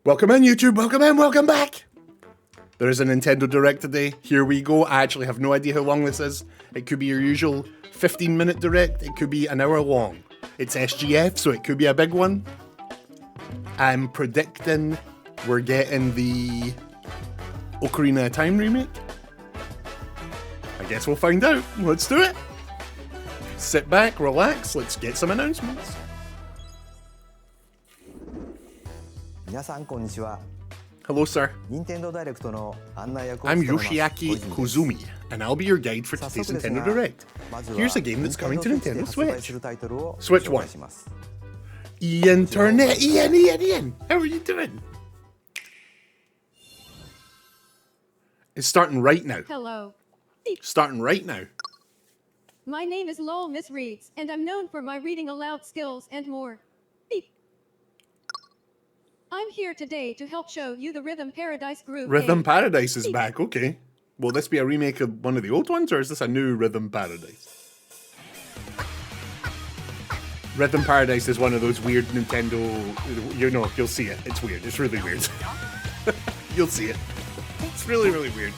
Welcome in, YouTube. Welcome in. Welcome back. There is a Nintendo Direct today. Here we go. I actually have no idea how long this is. It could be your usual 15-minute Direct. It could be an hour long. It's SGF, so it could be a big one. I'm predicting we're getting the Ocarina of Time remake. I guess we'll find out. Let's do it. Sit back, relax. Let's get some announcements. 皆さんこんにちは。 Hello, sir. 任天堂ダイレクトの案内役を I'm 務めます Yoshiaki Kozumi, and I'll be your guide for today's Nintendo Direct. Here's a game that's coming to Nintendo Switch. Switch one. Internet, Ian, how are you doing? It's starting right now. Hello. Starting right now. My name is Lowell Miss Reeds, and I'm known for my reading aloud skills and more. Beep. I'm here today to help show you the Rhythm Paradise Groove Rhythm game. Paradise is back, okay. Will this be a remake of one of the old ones, or is this a new Rhythm Paradise? Rhythm Paradise is one of those weird Nintendo, you know, you'll see it. It's weird. It's really weird. You'll see it. It's really, really weird.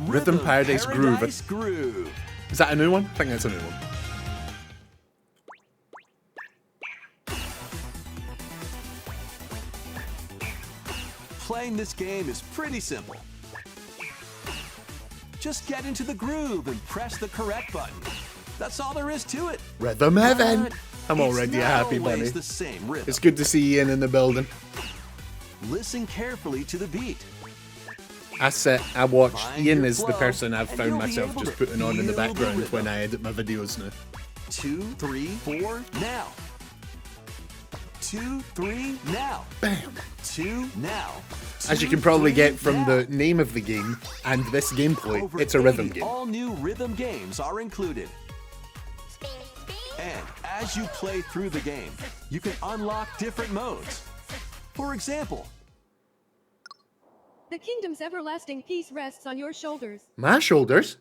Rhythm Paradise Groove. Is that a new one? I think that's a new one. Playing this game is pretty simple. Just get into the groove and press the correct button. That's all there is to it. Rhythm Heaven. But I'm already a it's happy not always bunny. the same rhythm. It's good to see Ian in the building. Listen carefully to the beat. I watch. Find Ian your is the flow, person I've and found you'll be myself able just to putting on in the feel the background rhythm. when I edit my videos now. 2, 3, 4, now. 2, 3, now. Bam. 2, now. As you 2, can probably 3, get from now. the name of the game and this gameplay, Over it's a rhythm 80 game. all new rhythm games are included. And as you play through the game, you can unlock different modes. For example, The kingdom's everlasting peace rests on your shoulders. My shoulders?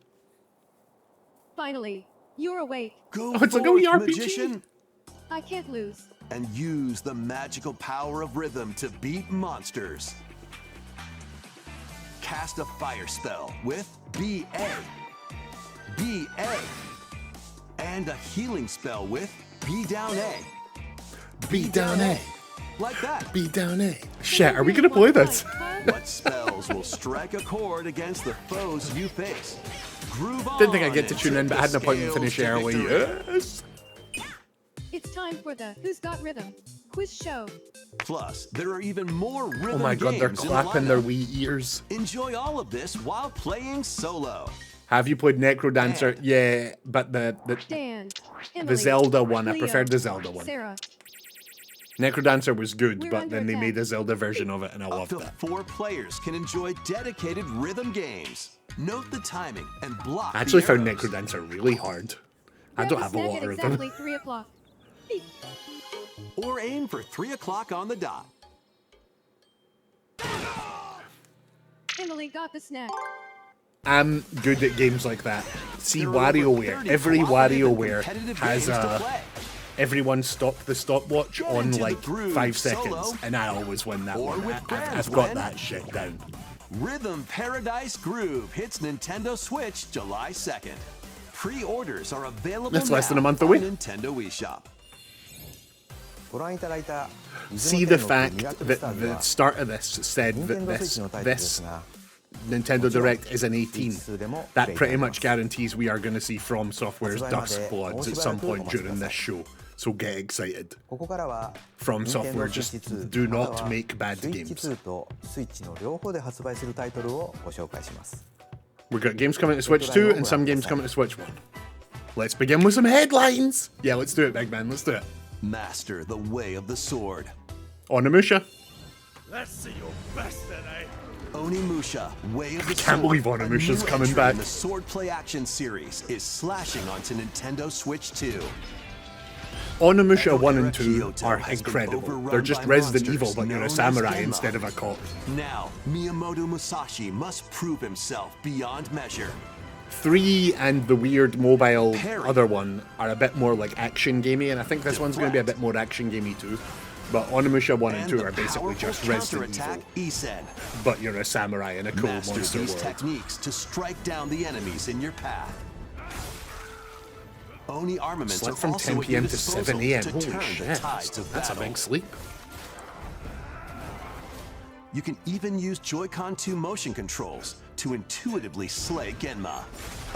Finally, you're awake. go Oh, it's like a forth, wee RPG. magician, I can't lose. and use the magical power of rhythm to beat monsters. Cast a fire spell with BA, BA, and a healing spell with B down A. B down A. Like that. B down A. Shit, are we gonna play this? What spells will strike a chord against the foes you face? Groove on. Didn't think I'd get to and tune in, but I had an tip the appointment finish scales to early. victory. Yes. It's time for the Who's Got Rhythm quiz show. Plus, there are even more Oh rhythm my god, they're games in the clapping their lineup. wee ears. Enjoy all of this while playing solo. Have you played Necrodancer? Yeah, but the Dan, Emily, Zelda one, I Leo, preferred the Zelda one. Sarah. Necrodancer was good, We're but under then they made attack. a Zelda version of it, and I Up loved to that. 4 players can enjoy dedicated rhythm games. Note the timing and block I actually the found arrows. Necrodancer really hard. I Grab don't a have a snack lot at of rhythm. exactly 3 o'clock. Beep. Or aim for 3 o'clock on the dot. Emily got the snack. I'm good at games like that. See, There are over WarioWare. 30 Every cooperative and WarioWare competitive has games to a... play. Everyone stop the stopwatch Get on into the like groove 5 solo seconds, and I always win that or one. with I've friends got when- that shit down. Rhythm Paradise Groove hits Nintendo Switch July 2nd. Pre-orders are available That's now less than a month on away. Nintendo eShop. ご覧いただいた See the fact that the start of this said that this Nintendo Direct is an 18. That pretty much guarantees we are going to see From Software's Dusk Bloods at some point during this show. So get excited. ここからは From Software Nintendo just Switch 2 do ま not たは make bad Switch games. 2と Switch の両方で発売するタイトルをご紹介します We've got games coming to Switch 2 and some games coming to Switch 1. Let's begin with some headlines. Yeah, let's do it, big man. Let's do it. Master the way of the sword. Onimusha. Let's see your best tonight. Onimusha, Way of the Sword. can't believe a Onimusha's new coming entry back. in the Swordplay Action series is slashing onto Nintendo Switch 2. Onimusha 1 and 2 Kyoto are has been incredible. overrun They're just by Resident monsters Evil, but you're known a as samurai Genma. instead of a cop. Now, Miyamoto Musashi must prove himself beyond measure. 3 and the weird mobile other one are a bit more like action gamey, and I think this one's going to be a bit more action gamey too. But Onimusha 1 and 2 are basically just Resident Evil, but you're a samurai in a cool monster these world. techniques to strike down the enemies in your path. Oni armaments Slept are from also 10 at your p.m. to 7 a.m. disposal to Holy turn shit, the tides of that's a battle. big sleep. You can even use Joy-Con 2 motion controls to intuitively slay Genma.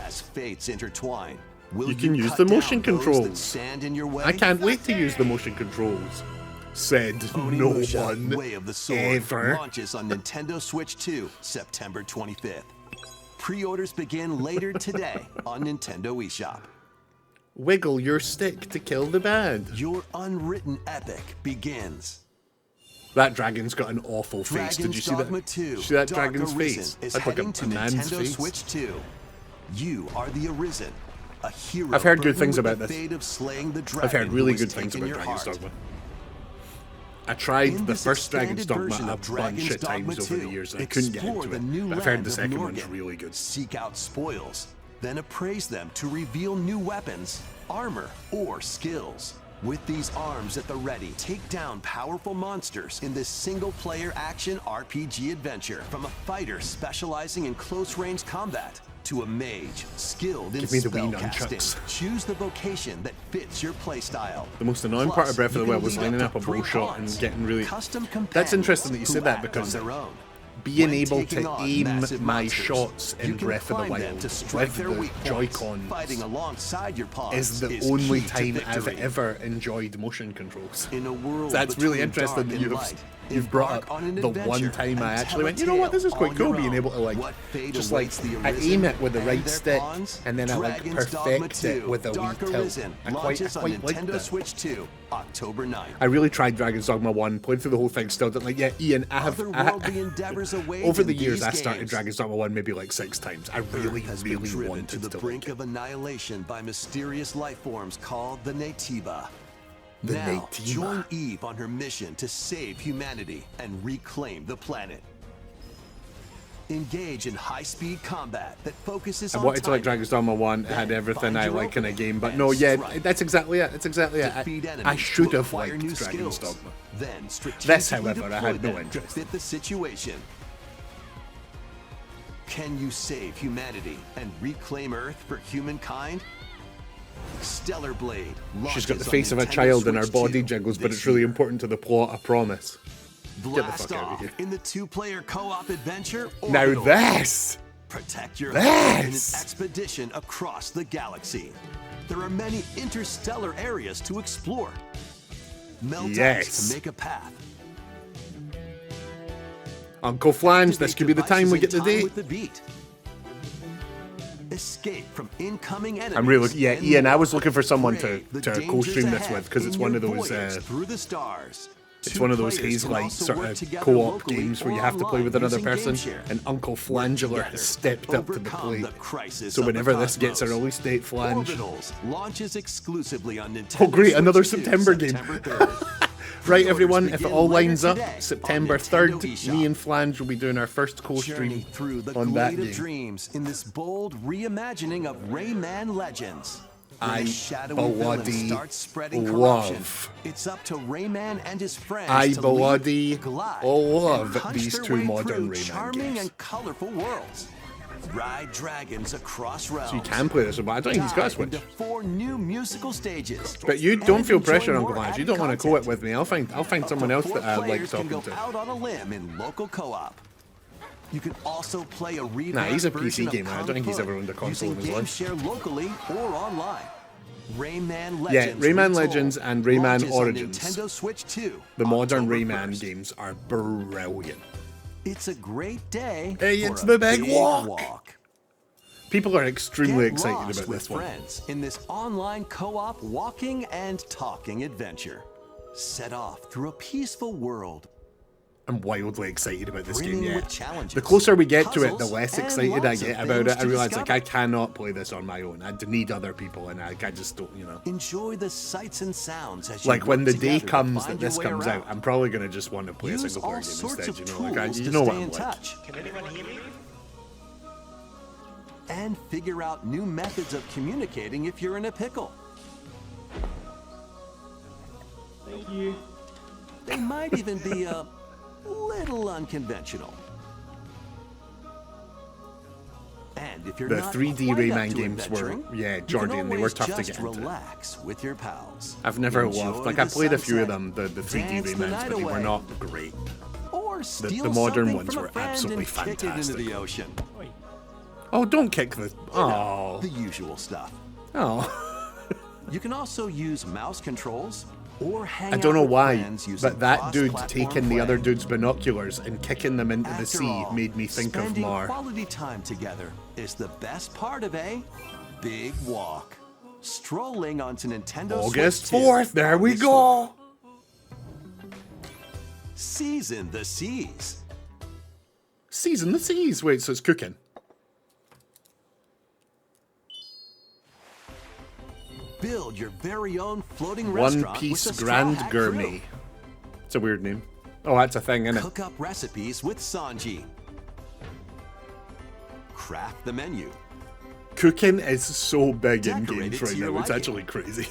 As fates intertwine, will You can use cut the down motion those that controls. stand in your way? I can't wait to use the motion controls. Said no Onimusha one Way of the Sword ever. launches on Nintendo Switch 2, September 25th. Pre-orders begin later today on Nintendo eShop. Wiggle your stick to kill the bad. Your unwritten epic begins. That dragon's got an awful face. Did you see that? Dogma 2, See that Dark dragon's Arisen face? is That's like heading to a man's Nintendo face. Switch 2. You are the Arisen, a hero. I've heard good burdened things with about the this. fate of slaying the I've dragon heard really who has good things taken about your Dragon's heart. Dogma. I tried In the this first Dragon's expanded Dogma version a of bunch Dragon's of times Dogma over the 2, years and I couldn't get explore into the it. new But I've heard land the of second one's Norgan, really good. Seek out spoils, then appraise them to reveal new weapons, armor, or skills. With these arms at the ready, take down powerful monsters in this single-player action RPG adventure. From a fighter specializing in close-range combat to a mage skilled in Give me the wee spellcasting. nunchucks. Choose the vocation that fits your playstyle. The most annoying part of Plus, Breath of the you Wild can was lead lining to up a 3 bow shot and pawns, getting really... custom That's interesting that you companions said who that act because on their own. being When able taking to on aim massive my monsters, shots you in can Breath of the climb them Wild to strike with their the weak points. Joy-Cons Fighting alongside your pawns is the is only key to time I've victory. ever enjoyed motion controls. In a world That's really between interesting dark that and light, you've brought embark up on an the adventure one time I and actually tell went, a you know what, this is tale quite on cool your being own. able to like, What fate just like, awaits the I Arisen aim it with the and right their stick pawns? and then I like Dragon's Dogma perfect it 2, with a wee Dark tilt. Arisen I quite launches on like Nintendo that. Switch 2, October 9th. I really tried Dragon's Dogma 1, played through the whole thing, still didn't like, yeah, Ian, Otherworldly endeavors await over in the years these I started games. Dragon's Dogma 1 maybe like 6 times. I really, Earth has been really driven wanted to the to brink like of annihilation by mysterious life forms called the Natiba. The Now, Natiba. join Eve on her mission to save humanity and reclaim the planet. Engage in high-speed combat that focuses I on wanted to like timing. Dragon's Dogma 1, it had Then everything find I your like in a opening game, but and no, yeah, strike. that's exactly it, it's exactly it. Defeat I enemies should to have acquire liked new Dragon's skills. Dogma. Then strategically This, however, I had deploy no them to interest. fit the situation. Can you save humanity and reclaim Earth for humankind? Stellar Blade. She's got the launches on face of a Nintendo child and her Switch body 2 jiggles, but this it's really year. important to the plot, I promise. Blast fuck outta off here. in the 2-player co-op adventure. Now Orbital. this! Protect your home in an This! expedition across the galaxy. There are many interstellar areas to explore. Melt Yes. ice to make a path. Uncle Flange, this Activate could be the time we get devices the in time date. with the beat. Escape from incoming enemies. I'm really, yeah, and Ian, I more. was looking for someone to Brave the co-stream dangers this ahead with, because it's in one your of those, voyage through the stars. it's Two one of those players can haze-like also sort work of together co-op locally games where you or have to play with online another using person, GameShare. and Uncle Flangular Together, has stepped up to the overcome plate. the crisis So of the whenever this gets a cosmos. release date, Flange. Orbitals launches exclusively on Nintendo Oh great, Switch another 2, September game. September 3rd. Right, everyone, if it begin all later lines up, today September on 3rd, Nintendo eShop. me and Flange will be doing our first Journey co-stream through the on that glade of game. dreams in this bold reimagining of Rayman Legends. When I a shadowy villain bloody starts spreading love. corruption, it's up to Rayman and his friends I to bloody lead, glide, love and punch these their two way modern through Rayman charming games. and colorful worlds. Ride dragons across realms. So you can play this, but I don't think he's got a Dive Switch. into 4 new musical stages. But you don't And feel enjoy pressure, Uncle more Flange. You added don't want to co-op content. with me. I'll find Up to someone else 4 that I like players talking can go to. out on a limb in local co-op. You can also play a revamped Nah, he's a PC version of gamer. I don't think he's Kung ever owned a console in his using life. GameShare locally or online. Rayman Yeah, Legends Rayman Retold Legends and Rayman launches on Origins. Nintendo Switch 2. The modern October Rayman 1st. games are brilliant. It's a great day. Hey, for it's a the big walk. walk. People are extremely Get excited lost about with this one. friends in this online co-op walking and talking adventure. Set off through a peaceful world. I'm wildly excited about this game, Brimming yeah. with challenges, The closer we get to it, the puzzles, less and excited I lots of get about it. things I to realize, like, discover. I cannot play this on my own. I need other people, and I just don't, you know. Enjoy the sights and sounds as you Like, when work the day together to comes that find your this way comes out, around. I'm probably going to just want to play a Use single player all game sorts instead, of you know. Like, tools you to know what stay I'm in like. touch. and figure out new methods of communicating if you're in a pickle. Thank you. They might even be a little unconventional. And if you're The not 3D quite up Rayman to games were, adventuring, yeah, you can Jordan, they were always tough to just get into. relax with your pals. I've never Enjoy loved, like I the played a few of sunset, them, the 3D dance the Raymans, night but they were away, not great. or steal the modern something ones from a were friend absolutely and kick it into fantastic. the ocean. Oh, don't kick the... Oh. The usual stuff. Oh. You can also use mouse controls or hang I don't out know with why, friends using but that dude cross-platform taking the other play. dude's binoculars and kicking them into the After sea all, made me think of spending Mar. quality time together is the best part of a big walk. Strolling onto Nintendo August Switch 4th, there we August go! 4th. Season the seas. Season the seas. Wait, so it's cooking. Build your very own floating One restaurant Piece with the Straw Grand Hat Gourmet. Crew. It's a weird name. Oh, that's a thing, isn't it? Cook up recipes with Sanji. Craft the menu. Cooking is so big in Decorate games it to right your now. It's liking. actually crazy.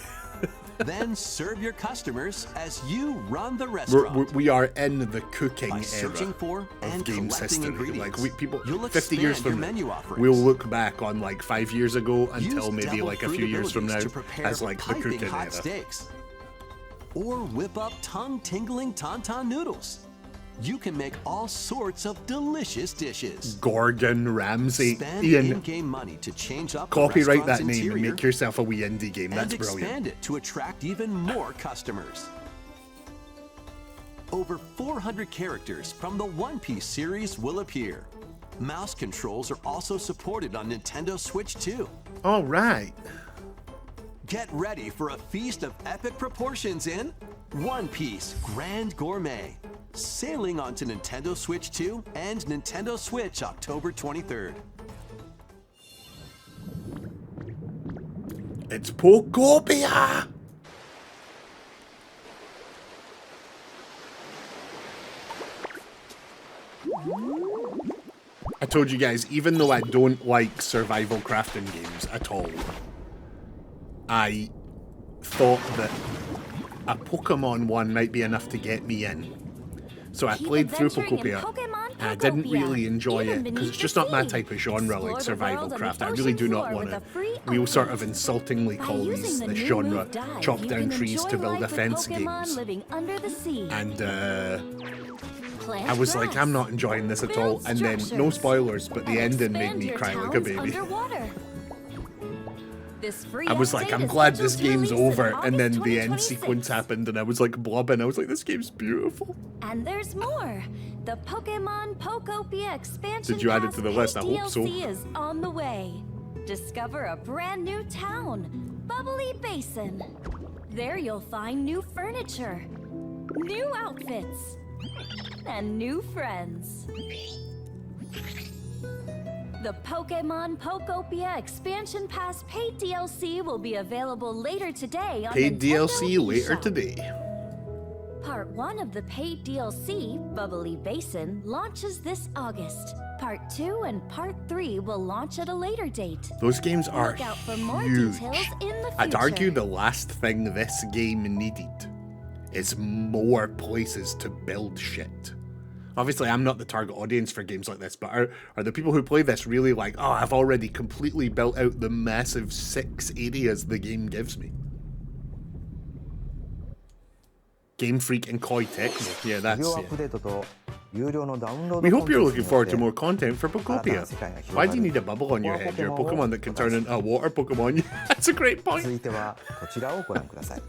Then serve your customers as you run the restaurant. We are in the cooking By era searching for of and games collecting history. Like ingredients, people, you'll 50 years expand from your menu now, offerings. we'll look back on like 5 years ago until Use maybe double like a fruit few years from now abilities to prepare as like the piping cooking hot era. steaks. Or whip up tongue-tingling tauntaun noodles. You can make all sorts of delicious dishes. Gordon Ramsay. Spend Ian, in-game money to change up the copyright restaurant's that name and interior make yourself a wee indie game. That's and brilliant. expand it to attract even more customers. Over 400 characters from the One Piece series will appear. Mouse controls are also supported on Nintendo Switch 2. All right. Get ready for a feast of epic proportions in One Piece Grand Gourmet. Sailing onto Nintendo Switch 2 and Nintendo Switch October 23rd. It's Pokopia! I told you guys, even though I don't like survival crafting games at all, I thought that a Pokemon one might be enough to get me in. So I played through Pokopia, and I didn't really enjoy it because it's just not my type of genre, like survival craft. I really do not want to. We sort of insultingly call this genre chop down trees to build a fence games. And I was like, I'm not enjoying this at all. And then, no spoilers, but the ending made me cry like a baby. I was like, I'm glad this game's over, and then the end sequence happened, and I was like blobbing. I was like, this game's beautiful. And there's more. The Pokemon Pokopia expansion Did you add it to the list? I hope so. DLC is on the way. Discover a brand new town, Bubbly Basin. There you'll find new furniture, new outfits, and new friends. The Pokemon Pokopia Expansion Pass paid DLC will be available later today on Paid Nintendo DLC later eShop. today. Part 1 of the paid DLC, Bubbly Basin, launches this August. Part 2 and Part 3 will launch at a later date. Those games are Look out for more huge. details in the future. I'd argue the last thing this game needed is more places to build shit. Obviously, I'm not the target audience for games like this, but are the people who play this really like, oh, I've already completely built out the massive 6 areas the game gives me? Game Freak and Koi Techno. Yeah, 無 that's 料アッ it. プデートと有料のダウンロード We コン hope テ you're ン looking ツによ forward っ to て more content for Pokopia. Why do you need a bubble on your head? You're a Pokemon that can turn into a water Pokemon. That's a great 続 point. いてはこちらをご覧ください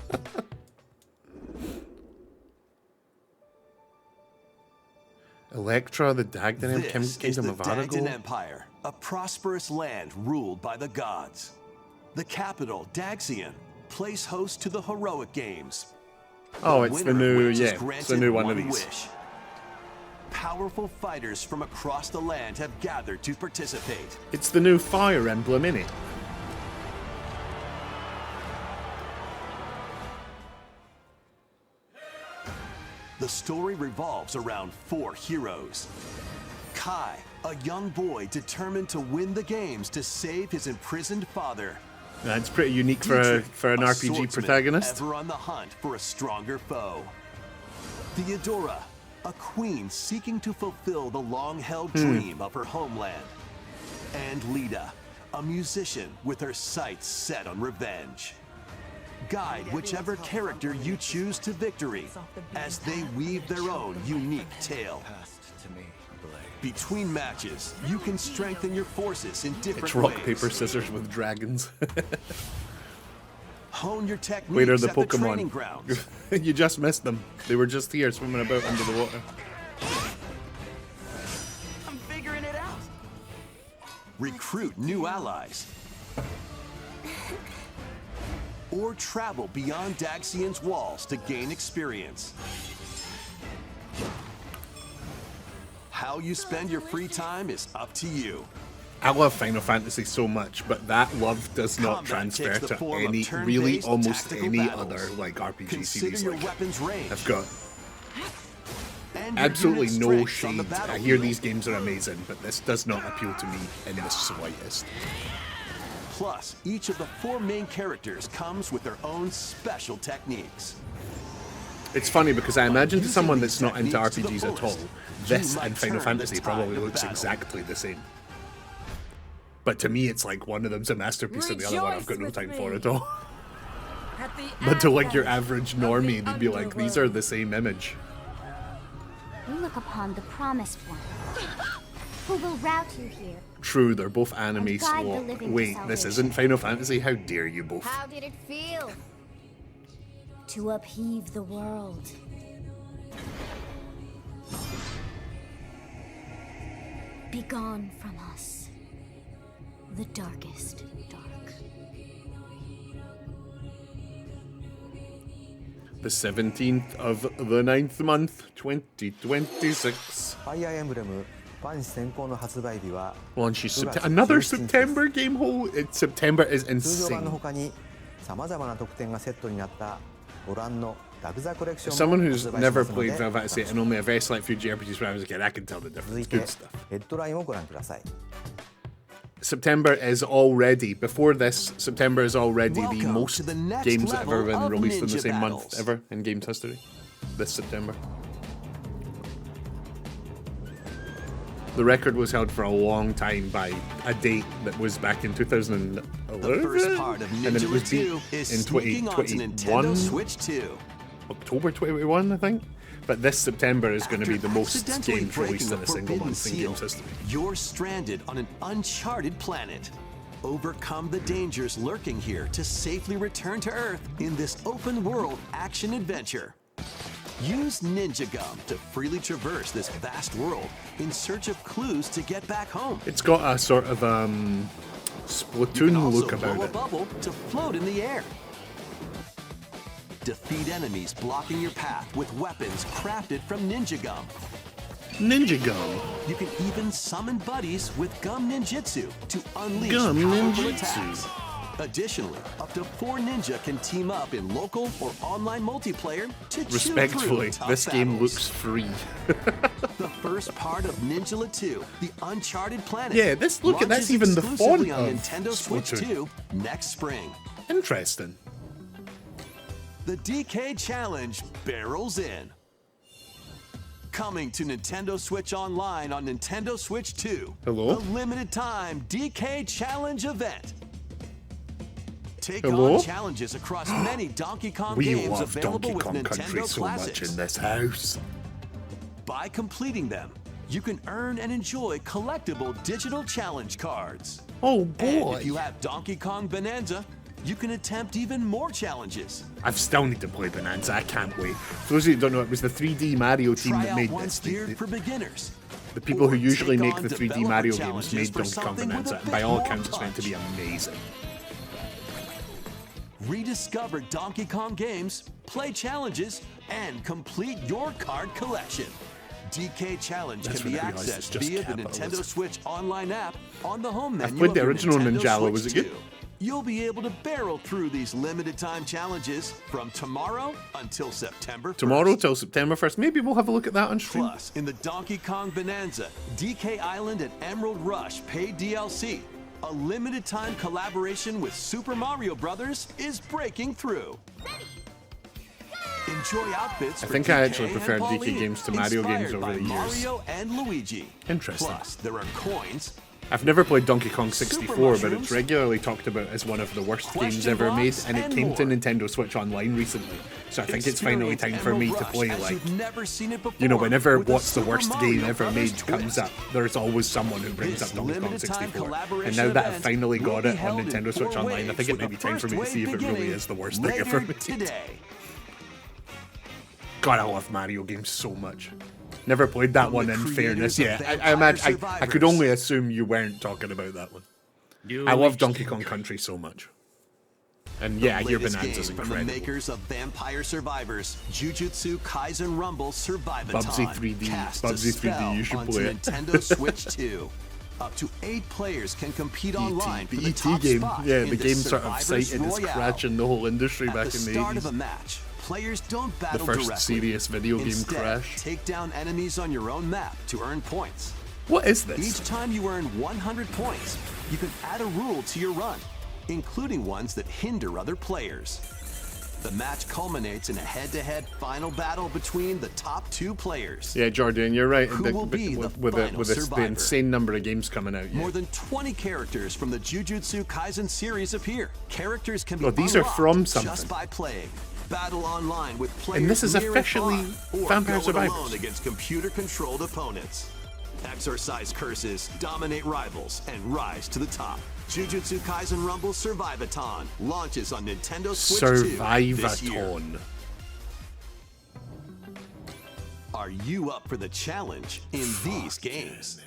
Electra, the Dagdan This is Kingdom the of Dagdan Arago. Empire, a prosperous land ruled by the gods. The capital, Daxian, plays host to the heroic games. Oh, it's the winner of new, which is yeah, it's the granted new one of one these. wish. Powerful fighters from across the land have gathered to participate. It's the new Fire Emblem, innit? The story revolves around 4 heroes: Kai, A young boy determined to win the games to save his imprisoned father. That's pretty unique for an a RPG swordsman protagonist. Ever on the hunt for a stronger foe. Theodora, a queen seeking to fulfill the long-held dream of her homeland. And Lita, a musician with her sights set on revenge. Guide whichever character you choose to victory as they weave their own unique tale. Between matches, you can strengthen your forces in different It's rock, ways. paper, scissors with dragons. Hone your techniques Where are the at the training Pokemon? grounds. You just missed them. They were just here swimming about under the water. I'm figuring it out. Recruit new allies. Or travel beyond Daxian's walls to gain experience. How you spend your free time is up to you. I love Final Fantasy so much, but that love does not Combat transfer takes the to form of any, turn-based really almost tactical any battles. other like RPG Consider series. your Like, weapons range. I've got And your absolutely unit no strengths on the shade. I hear battlefield. these games are amazing, but this does not appeal to me in the slightest. Plus, each of the 4 main characters comes with their own special techniques. It's funny because I imagine to Using someone these that's not into techniques to the RPGs at all, fullest, this you might and Final turn the Fantasy tide probably of looks battle. exactly the same. But to me, it's like one of them's a masterpiece and the other one I've got no Rejoice time with for me. at all. At the But to like your advent average of the normie, they'd be like, these are underworld. the same image. We look upon the promised one, who will route you here. True, they're both anime And guide the slow. living to Wait, this salvation. isn't Final Fantasy? How dare you both? How did it feel? To upheave the world. Begone from us, the darkest dark. The 17th of the 9th month, 2026. ファイアーエンブレム万死先行の発売日は Launches 9月 another 17日 September game hole. September is 通常版の insane. 他にさまざまな特典がセットになったご覧のラグザコレクシ As ョンも someone 発 who's 売しま never すの played で Final Fantasy and only a very select few JRPGs when I was a kid, I can tell the 続 difference. いて Good stuff. ヘッドラインをご覧ください September is already, before this, September is already the Welcome most to the next games that have ever level been of released in the ninja same month battles. ever in games history. This September. The record was held for a long time by a date that was back in 2011. The first part of and then it was Ninja beat 2 is in sneaking onto Nintendo 2021, Switch 2. October 2021, I think. But this September is going to be After the most accidentally games released breaking in a single forbidden month in seal, games history. You're stranded on an uncharted planet. Overcome the dangers lurking here to safely return to Earth in this open-world action-adventure. Use Ninja Gum to freely traverse this vast world in search of clues to get back home. It's got a sort of You can Splatoon also look blow about a it. bubble to float in the air. Defeat enemies blocking your path with weapons crafted from Ninja Gum. Ninja Gum. You can even summon buddies with Gum Ninjutsu to unleash Gum powerful Ninjutsu. attacks. Additionally, up to 4 ninja can team up in local or online multiplayer to chew Respectfully, through tough this game battles. looks free. The first part of Ninja 2, the Uncharted Planet. Yeah, that's- look at- that's launches even the exclusively font on of Nintendo Switch Splatoon. 2 next spring. Interesting. The DK Challenge barrels in. Coming to Nintendo Switch Online on Nintendo Switch 2. Hello? The limited time DK Challenge event. Take Hello? on challenges across many Donkey Kong We games love available Donkey with Kong Nintendo Country so Classics. much in this house. By completing them, you can earn and enjoy collectible digital challenge cards. Oh And boy. if you have Donkey Kong Bonanza, you can attempt even more challenges. I still need to play Bonanza. I can't wait. For those of you who don't know, it was the 3D Mario team Try that out made ones this. geared for beginners. The people who Or usually take make on the 3D developer Mario games challenges made for Donkey Kong something with Bonanza, a and by bit all more accounts it's meant to be punch. amazing. Rediscover Donkey Kong games, play challenges, and complete your card collection. DK Challenge That's can be when I realised it's accessed just via the capitalism. Nintendo Switch online app on the home menu played of the your original Nintendo Ninjala, Switch was it good? 2. You'll be able to barrel through these limited time challenges from tomorrow until September 1st. Tomorrow till September 1st. Maybe we'll have a look at that on stream. Plus, in the Donkey Kong Bonanza, DK Island and Emerald Rush paid DLC, a limited time collaboration with Super Mario Brothers is breaking through. Enjoy outfits I for think DK I actually and prefer DK Pauline, games to Mario games inspired over by the years. Mario and Luigi. Interesting. Plus, there are coins, I've never played Donkey Kong 64, but mushrooms, it's regularly talked about as one of the worst games question ever made, blocks, and it and came to more. Nintendo Switch Online recently. So I think it's finally time for me to Emerald play, Rush as like, you've never seen it before, you know, whenever with a what's the Super worst Mario game ever Brothers made comes twist. up, there's always someone who brings This up Donkey Kong limited time 64. And collaboration now that I've event finally will got be it on held in Nintendo Switch 4 Online, I think waves, it may with be the time for me to first see if it wave really is the worst thing later ever made. today. God, I love Mario games so much. Never played that From one, the in creators fairness. of Yeah, I Vampire imagine I could Survivors. only assume you weren't talking about that one. I love Donkey Kong Country so much. And yeah, your Latest Bonanza's game from the incredible. makers of Vampire Survivors, Jujutsu Kaisen Rumble Survivathon. Bubsy 3D, casts a Bubsy 3D, spell you should onto play it. Nintendo Switch 2. Up to 8 players can compete online for The the ET top game, spot yeah, in the the game sort of Survivors cited as Royale. crashing the whole industry At back the in the start of a 80s. match, players don't The battle first directly. serious video game Instead, crash. take down enemies on your own map to earn points. What is this? Each time you earn 100 points, you can add a rule to your run, including ones that hinder other players. The match culminates in a head-to-head final battle between the top 2 players. Yeah, Jordan, you're right. Who will be the with final the survivor? insane number of games coming out. Yeah. More than 20 characters from the Jujutsu Kaisen series appear. Characters can be Oh, these are unlocked from something. just by playing. Battle online with players And this is near officially and far, or Vampire go it Survivors. alone against computer-controlled opponents. Exorcise curses, dominate rivals, and rise to the top. Jujutsu Kaisen Rumble Survivathon launches on Nintendo Switch 2 this year. Survivathon. Are you up for the challenge in these games?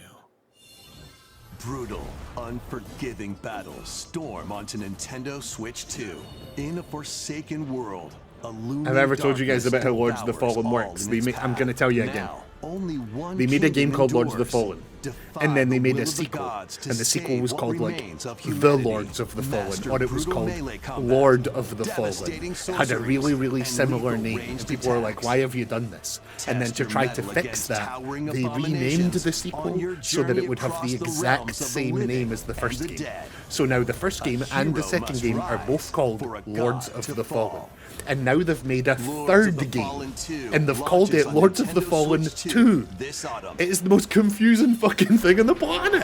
Brutal, unforgiving battles storm onto Nintendo Switch 2. In a forsaken world, a looming I've ever told you guys darkness about how Lords of the devours Fallen all works. in They its I'm path. going to tell you again. Now, only one They made a game kingdom called Lords of the endures. Fallen. Defy And then they the made will a of the sequel. gods to And the sequel save was what called, like, remains of The humanity. Lords of the Fallen. Master Or it was brutal called melee combat, Lord of the devastating Fallen. Had a really, sorceries, really and similar lethal name. ranged And people were like, attacks. why have you done this? And then Test to your try to mettle fix against that, towering they renamed abominations the on sequel your so that journey it would have across the the exact realms of the same living name as the and first the game. dead. So now the first game and the hero second must game are rise both called for a Lords god of to the Fallen. fall. And now they've made a Lords third of the game. Fallen 2 And they've called launches it on Lords of the Nintendo Fallen Switch 2. this autumn. It is the most confusing fucking thing on the planet.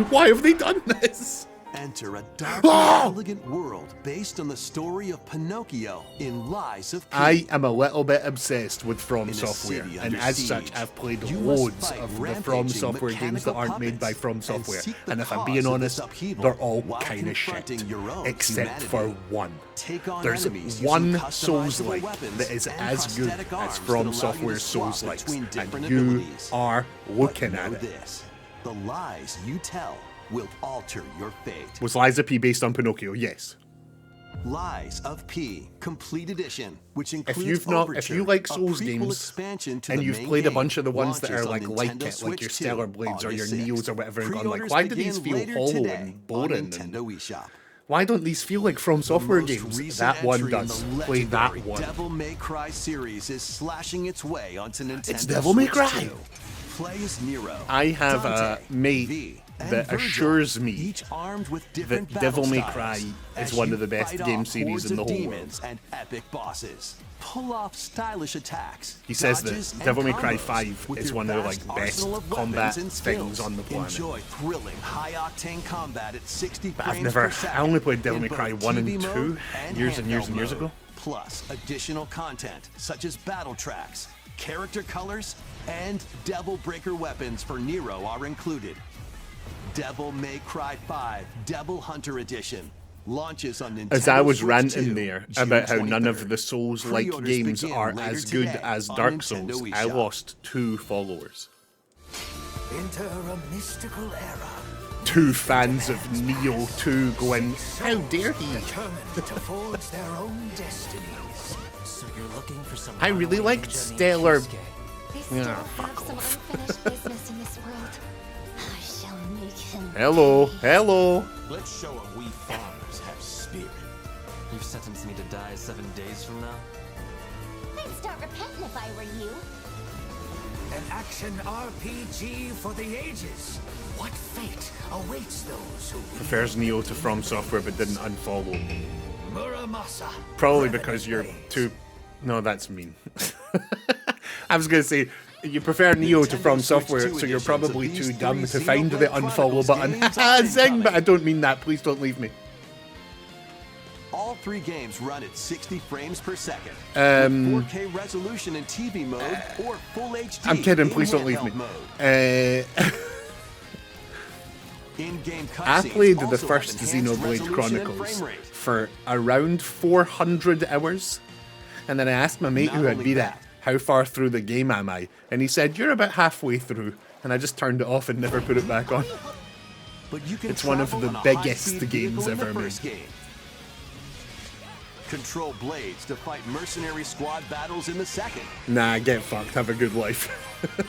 Why have they done this? Enter a dark Ah! and elegant world based on the story of Pinocchio in Lies of P. I am a little bit obsessed with From In a Software, city and under as such, siege, I've played you must loads fight of the From rampaging Software games that mechanical aren't made by puppets From and Software. seek the And if I'm cause being of this honest, upheaval they're all while kind of shit, confronting your own except for humanity. one. Take on There's enemies using one customizable Souls-like weapons that is and as good prosthetic as arms From that allow you to Software's swap Souls-likes, between and different you abilities. are looking But at know it. this, the lies you tell will alter your fate. Was Lies of P based on Pinocchio? Yes. Lies of P Complete Edition, which If includes if you like Souls games expansion to and the you've main played a game, bunch of the ones that are launches on like Nintendo it, like Switch your 2, Stellar Blades or your August 6th. Neos or whatever, and gone like, Pre-orders why do these begin feel later hollow today and on boring? Nintendo eShop. Why don't these feel like From Software The most games? recent That one entry in does. the Play that legendary one. Devil May Cry series is slashing its way onto Nintendo It's Devil May Switch Cry. 2. Play as Nero. I have a Dante, mate V, and that Virgil, assures me each armed with different that Devil May battle Cry styles is as one you of the best fight game off series hordes in the of whole world. demons and epic bosses. Pull off stylish attacks. He says dodges, that and Devil May Cry combos 5 with is your one of the vast best arsenal of combat weapons and things skills. on the planet. Enjoy thrilling, high-octane combat at 60 But frames I've never. per second I only played Devil in May Cry both 1 and TV 2 mode and years and years and years handheld ago. mode. Plus additional content such as battle tracks, character colors, and Devil Breaker weapons for Nero are included. Devil May Cry 5 Devil Hunter Edition launches on Nintendo As I was Switch ranting 2, there June about how none of 23rd. the Souls-like Pre-orders games begin are later as good today as on Dark Nintendo Souls, I eShop. lost 2 followers. Enter a mystical era. 2 fans of Neo 2 going, how dare he? Determined to forge their own destinies. So you're looking for some I really runaway liked ninja named Stellar. Shinsuke. They still Yeah, have fuck some off. unfinished business in this world. I shall Hello, hello. Let's show them we farmers have spirit. You've sentenced me to die 7 days from now? I'd start repenting if I were you. An action RPG for the ages. What fate awaits those who Prefers Neo to From Software but didn't unfollow. Muramasa. Probably because you're too... No, that's mean. I was going to say, you prefer Neo to From Software, so you're probably too dumb to find the unfollow button. Zing, but I don't mean that. Please don't leave me. All 3 games run at 60 frames per second. Um, with 4K resolution in TV mode or full HD. I'm kidding, in please don't leave me. handheld mode. In-game I cutscenes played the also first have enhanced Xenoblade resolution and Chronicles frame rate. for around 400 hours, and then I asked my mate Not who had only beat it, that- how far through the game am I? And he said, you're about halfway through, and I just turned it off and never put it back on. But you can It's one of travel the on a biggest high-speed games vehicle in the ever made. first game. Control blades to fight mercenary squad battles in the second. Nah, get fucked, have a good life.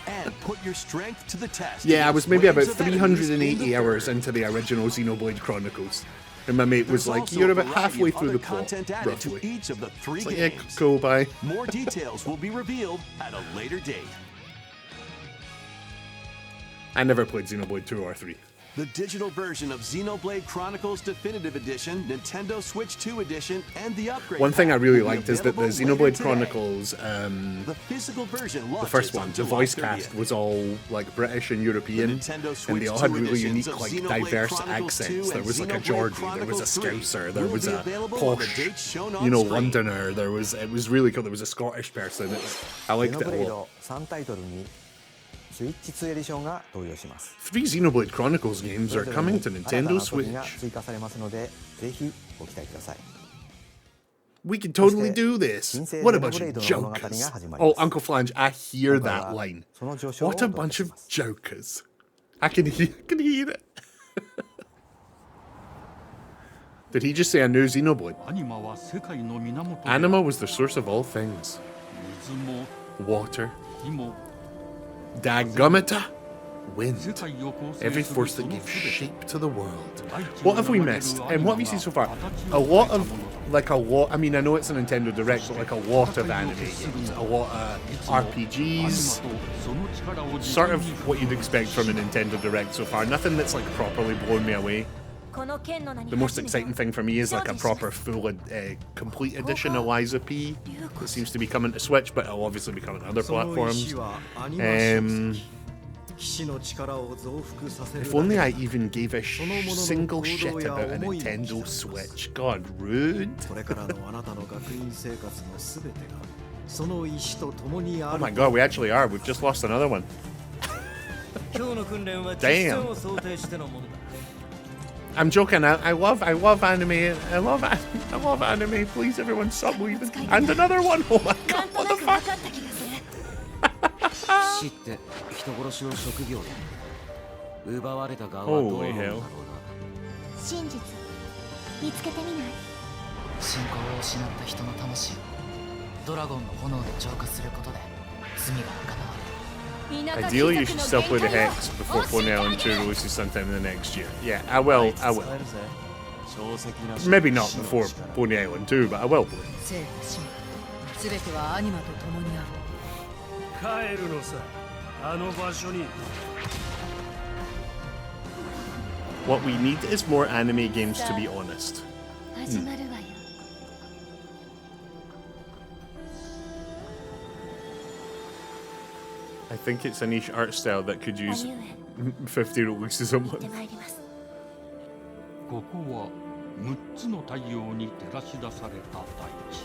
And put your strength to the test. Yeah, I was maybe about against waves of enemies in 380 the hours third. into the original Xenoblade Chronicles. And my mate was There's like, also you're a about variety halfway of through other the plot, content added to roughly. each of the 3 It's like, yeah, games. cool, bye. More details will be revealed at a later date. I never played Xenoblade 2 or 3. The digital version of Xenoblade Chronicles Definitive Edition, Nintendo Switch 2 Edition, and the upgrade One thing I pack really will be liked is that the available Xenoblade later today. Chronicles, The physical version the launches first on one, the July voice 30th. cast was all like British and European, Nintendo and Switch they all had 2 really editions unique, of like Xenoblade diverse Chronicles 2 accents. There and was like a Xenoblade Geordie, there was a Chronicles 3 Scouser, there will was be a available on the posh, dates shown on you know, screen. Londoner. It was really cool. There was a Scottish person. I liked it a Xenoblade lot. 3タイトルにスイッチ2エディションが登場します。 3 Xenoblade Chronicles games そ are れぞれ coming に to 新た Nintendo な遊び Switch. が追加されますので、ぜひご期待ください。 We could totally そして do this. 新生 What a bunch of ゼノブレイドの物語が jokers. 始まりま Oh, す。 Uncle Flange, I hear 今回 that は line. その序章を What a 読破 bunch し of ます。 jokers. I can hear it. Did he just say a new Xenoblade? アニマは世界の源で Anima was the source of all things. 水も Water. 火も Dagummita. 世 Wind. 界を構成 Every する force そ that の gives 全て shape to the world. 大地 What を have we 流れる missed? アニ And マ what have you seen so far? が A lot 形を of, 変えたものだ like a lot, I mean, I know it's a Nintendo Direct, but like a lot of anime games, a lot of RPGs, その力を sort of what you'd expect from a Nintendo Direct so far. Nothing that's like properly blown me away. The most exciting thing for me is like a proper full complete edition of Liza P that seems to be coming to Switch, but it'll obviously be coming to other platforms. If only I even gave a single shit about a Nintendo Switch. God, rude. これからのあなたの学院生活のすべてがその意志と共にあ Oh る。 my god, we actually are. We've just lost another one. 今日の訓練は実 Damn. 戦を想定してのものだ。 I'm joking. I love anime. I love anime. Please, everyone, stop leaving. And another one. Oh my god, what the fuck? 死って人殺しの職業で奪われた側はどう思うんだろう Holy hell. な。真実見つけてみない？信仰を失った人の魂をドラゴンの炎で浄化することで罪が賄われる。 Ideally, you should still play the Hex before Pony Island 2 releases sometime in the next year. Yeah, I will. I will. Maybe not before Pony Island 2, but I will play. 生と死すべてはアニマと共にある。帰るのさ、あの場所に。 What we need is more anime games, to be honest. 始まるわよ。 I think it's a niche art style that could use 50 releases a 行って month. まいります。ここは6つの太陽に照らし出された大地。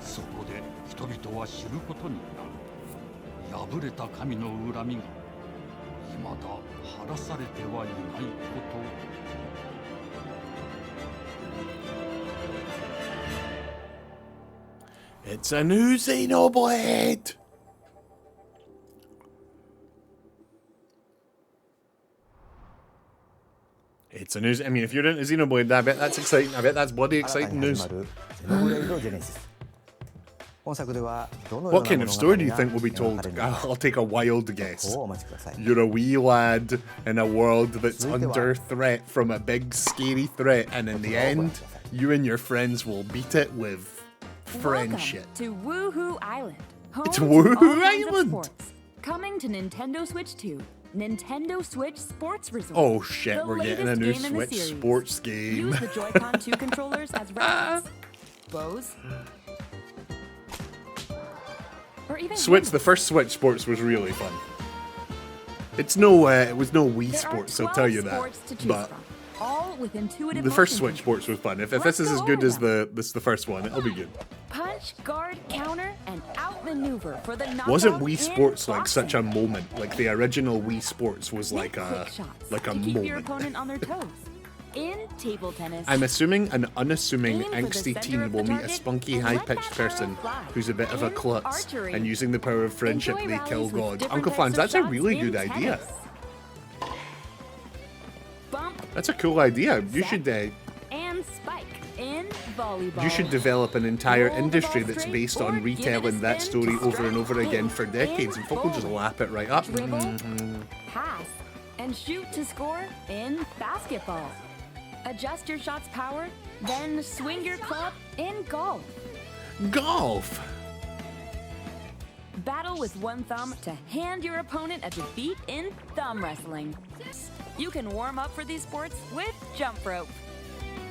そこで人々は知ることになる。破れた神の恨みが未だ晴らされてはいないこと。 It's a new Xenoblade! It's a news. I mean, if you're into Xenoblade, I bet that's exciting. I bet that's bloody 新た exciting に始 news. まるゼノブレイドジェネシス。What kind of story do you think will be told? I'll take a wild guess. You're a wee lad in a world that's under threat from a big scary threat, and in the end, you and your friends will beat it with friendship. Welcome to Woohoo Island. It's Woohoo Island! Sports. Coming to Nintendo Switch 2. Nintendo Switch Sports Resort. Oh shit, we're getting a new Switch sports game. Use the Joy-Con 2 controllers as rackets, bows, or even the first Switch Sports was really fun. It's no, it was no Wii Sports, I'll tell you that. But all with intuitive the first motion Switch Sports was fun. If this is as good as the first one, it'll be good. Punch, guard, counter, and outmaneuver for the knockout. Wasn't Wii Sports in like such a moment? Like the original Wii Sports was like a keep your moment. opponent on their toes. In table tennis, I'm assuming an unassuming aim for the angsty center teen of will the meet a target spunky, and let high-pitched that arrow person fly. who's a bit of a In klutz, archery, and using the power of friendship enjoy they kill rallies with God. different Uncle types Flans, of that's a shots really in good idea. tennis. Bump That's a cool idea. You set, should and spike in volleyball. You should develop an entire Roll the industry ball that's straight based or on give it a retelling that spin story to over and over strike again in for decades, and folk will just bowling. lap it right up. Dribble, pass, and shoot to score in basketball. Adjust your shot's power, then swing your club in golf. Golf! Battle with one thumb to hand your opponent a defeat in thumb wrestling. You can warm up for these sports with jump rope.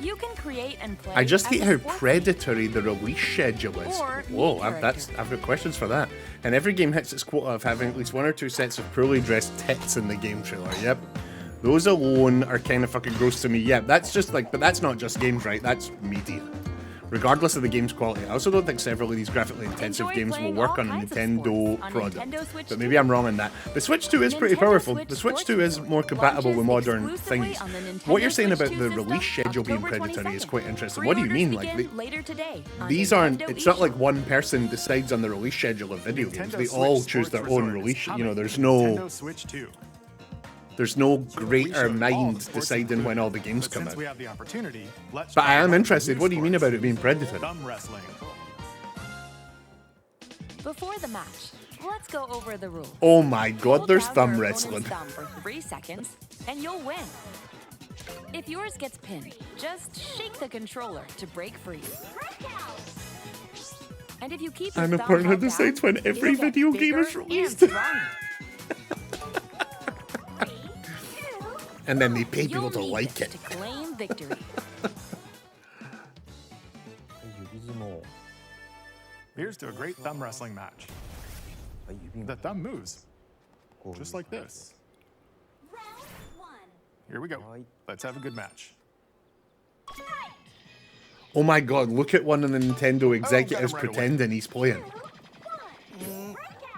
You can create and play. I just as hate a how sports predatory the release schedule is. Or Whoa, main I've got questions for that. And every game hits its quota of having at least one or two sets of poorly dressed tits in the game trailer. Yep. Those alone are kind of fucking gross to me. Yeah, that's just like, but that's not just games, right? That's media. Regardless of the game's quality. I also don't think several of these graphically intensive games will work on a Nintendo product. But maybe I'm wrong on that. The Switch 2 is pretty powerful. The Switch 2 is more compatible with modern things. What you're saying about the release schedule being predatory is quite interesting. What do you mean? Like, these aren't, it's not like one person decides on the release schedule of video games. They all choose their own release. You know, there's no greater mind deciding when all the games come out. But I am interested. What do you mean about it being predatory? Before the match, let's go over the rules. Oh my god, Hold there's down thumb your wrestling. opponent's thumb for 3 seconds, and you'll win. If yours gets pinned, just shake the controller to break free. And if you keep your I'm a thumb partner held decides down, when every it'll get video game is bigger and released. stronger. And then they pay people You'll to need like this it. to claim victory. Here's to a great thumb wrestling match. The thumb moves, just like this. Here we go. Let's have a good match. Oh my god, look at one of the Nintendo executives right away. pretending he's playing.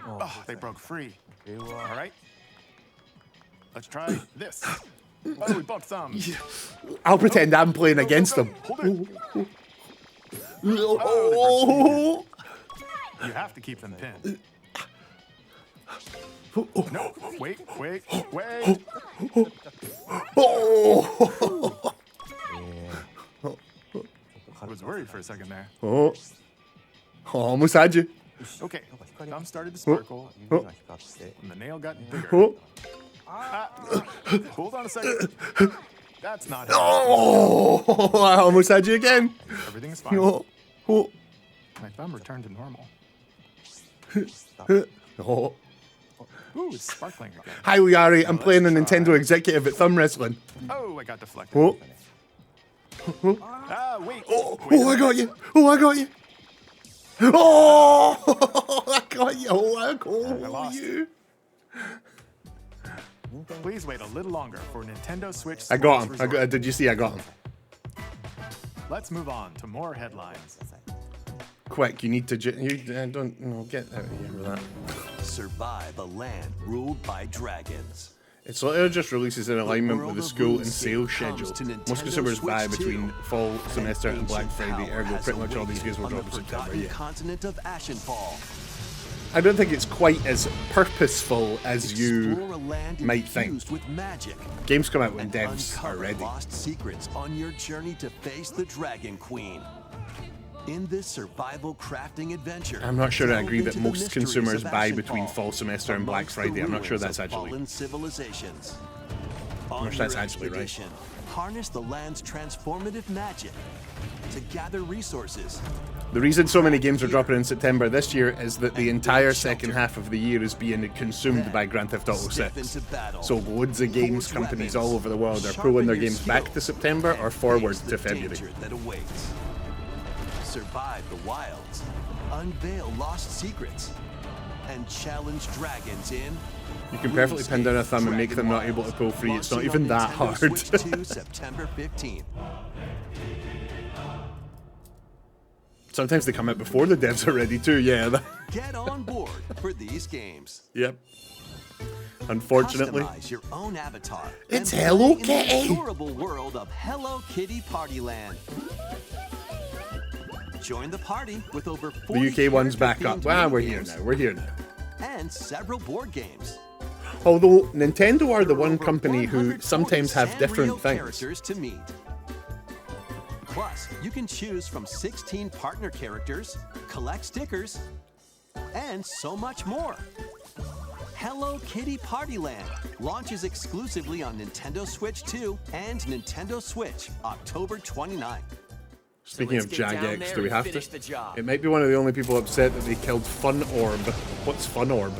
Oh, they broke free. All right. Let's try this. Oh, we bumped thumbs. I'll pretend I'm playing against them. Hold it. Oh, You have to keep them pinned. No, wait. oh. I was worried for a second there. Oh, almost had you. Okay, thumb started to sparkle, Oh. and the nail got bigger. Oh. Hold on a second. That's not Oh, I almost had you again. Everything's fine. Oh. Oh. My thumb returned to normal. Oh. Ooh, it's sparkling again. Hi, Liari. I'm playing a Nintendo executive at thumb wrestling. Oh, I got deflected. Oh. Ah, wait. Oh, I got you. Oh, I got you. Oh, I got you. Oh, I got you. Please wait a little longer for Nintendo Switch. I got Sports him. Resort. Did you see? I got him. Let's move on to more headlines. Quick, you need to. Don't get out of here with that. Survive a land ruled by dragons. It's literally just releases in alignment with the school and sales comes schedule. to Nintendo Most consumers buy Switch between 2. fall semester and Black Ancient Friday, power ergo has pretty much all these games will awakened drop in on the September. forgotten Yeah. continent of Ashenfall. I don't think it's quite as purposeful as you Explore a land might think. infused with magic. Games come out when and devs are uncover ready. lost secrets on your journey to face the Dragon Queen. In this survival crafting adventure, I'm not sure I agree delve that into the most mysteries consumers of buy Ashenfall, between Fall Semester and Black amongst the Friday. I'm not sure ruins that's of actually. fallen civilizations. I'm On not sure that's your actually right. expedition, harness the land's transformative magic to gather resources. The reason so many games are dropping in September this year is that the entire second half of the year is being consumed by Grand Theft Auto 6. So loads of games companies all over the world are pulling their games back to September or forward to February. That awaits. Survive the wilds, unveil lost secrets, and challenge dragons in. You can perfectly pin down a thumb and make them not able to pull free. It's not even that hard. Switch 2, September 15th. Sometimes they come out before the devs are ready too, yeah. Get on board for these games. Yep. Unfortunately. Customize your own avatar. It's and Hello play in Kitty! the adorable world of Hello Kitty Partyland. Join the party with over 40 The UK one's back up. character-themed Well, we're mini here games now. We're here now. and several board games. Although Nintendo are the one company who sometimes have Sanrio different things. characters to meet. Plus, you can choose from 16 partner characters, collect stickers, and so much more. Hello Kitty Partyland launches exclusively on Nintendo Switch 2 and Nintendo Switch October 29th. Speaking of Jagex, do we have to? It might be one of the only people upset that they killed Fun Orb. What's Fun Orb?